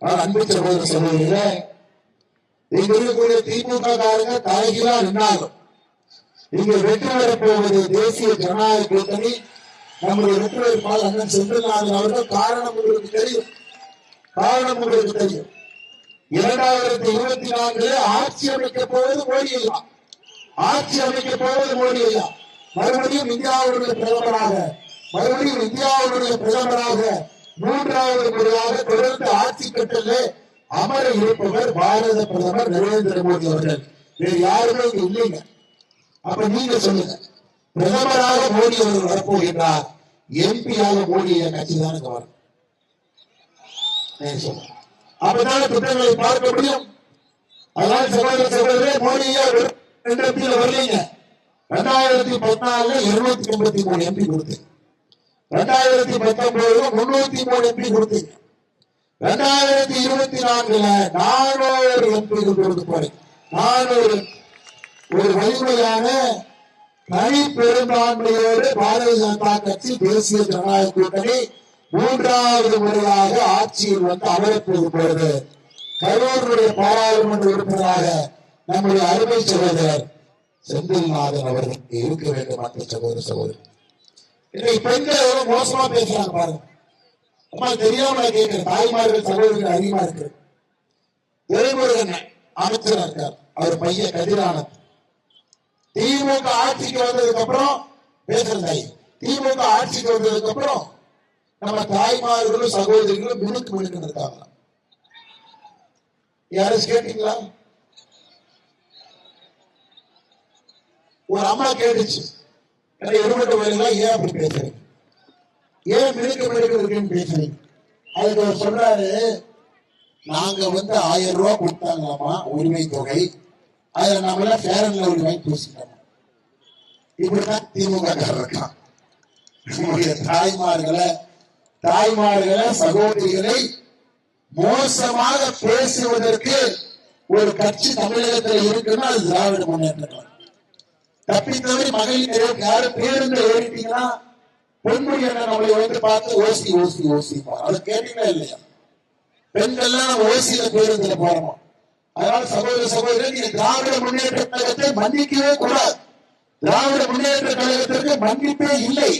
அன்பு சகோதர சகோதரிகளே, இங்க இருக்கக்கூடிய திமுக காரங்க தலைகீழா நின்னாலும் இங்க வெற்றி பெறப்போவது தேசிய ஜனநாயக கூட்டணி. நம்முடைய வெற்றி வேட்பாளர் அண்ணன் செந்தில்நாதன் அவர்கள். காரணம் உங்களுக்கு தெரியும். 2024 ஆட்சி அமைக்க போவது மோடி ஐயா. ஆட்சி அமைக்க போவது மோடி ஐயா. மறுபடியும் இந்தியாவுடைய பிரதமராக மூன்றாவது முறையாக தொடர்ந்து ஆட்சி கட்டளை அமர இருப்பவர் பாரத பிரதமர் நரேந்திர மோடி அவர்கள். வேறு யாருமே இங்க இல்லைங்க. அப்ப நீங்க சொல்லுங்க, பிரதமராக மோடி அவர்கள் வரப்போகின்றார், எம்பியாக மோடி கட்சி தான் வரும். அப்பதான திட்டங்களை பார்க்க முடியும். அதனால சகோதரே, மோடியா வரலீங்க. 2014 283 எம்பி கொடுத்து, 2019 303 எம்பி கொடுத்து, 2024 400 எம்பிகள் கொடுத்து போறேன். 400 ஒரு வலிமையான தனி பெரும்பான்மையோடு பாரதிய ஜனதா கட்சி தேசிய ஜனநாயக கூட்டணி மூன்றாவது முறையாக ஆட்சியில் வந்து அமரப்போது. கரூருடைய பாராளுமன்ற உறுப்பினராக நம்முடைய அருமை சகோதரர் செந்தில்நாதன் அவர்கள் இருக்க வேண்டும். மற்ற சகோதர சகோதரி, இன்னைக்கு பெண்கள் எவ்வளவு மோசமா பேசுறாங்க பாருங்க. அம்மா தெரியாம கேட்கிற தாய்மார்கள் சகோதரர்கள் அதிகமா இருக்கு. துரைமுருகன் அமைச்சரா இருக்கார், அவர் பையன் கதிரானந்த். திமுக ஆட்சிக்கு வந்ததுக்கு அப்புறம் பேசுறதாய், திமுக ஆட்சிக்கு வந்ததுக்கு அப்புறம் நம்ம தாய்மார்களும் சகோதரிகளும் மினுக்கு இருக்காங்க. யாரும் கேட்டீங்களா? ஒரு அம்மா கேட்டுச்சு, எடுபட்ட வயலாம் ஏன் அப்படி பேசுறீங்க, ஏன் மினுக்கு இருக்குன்னு பேசுறீங்க? அதுக்கு அவர் சொல்றாரு, நாங்க 1000 ரூபாய் கொடுத்தாங்களாமா உரிமை தொகை, அதை நம்மள பேரன்ல ஒரு வாங்கி பூசிட்டோம். இப்படிதான் திமுக இருக்கான். நம்முடைய தாய்மார்களை சகோதரிகளை மோசமாக பேசுவதற்கு ஒரு கட்சி தமிழகத்தில் இருக்குன்னா அது திராவிட முன்னேற்ற கழகம். தப்பி தவறி மகளிர் யாரும் பேருந்து ஏறிட்டீங்கன்னா பொன்முடி நம்மளை வந்து பார்த்து ஓசி ஓசி ஓசிப்பா, அதை கேட்டீங்களா இல்லையா? பெண்கள்லாம் ஓசியில பேருந்துல போறோம். அதனால சகோதரர் நீங்க திராவிட முன்னேற்ற கழகத்தை மன்னிக்கவே கூடாது. திராவிட முன்னேற்ற கழகத்திற்கு மன்னிப்பே இல்லை.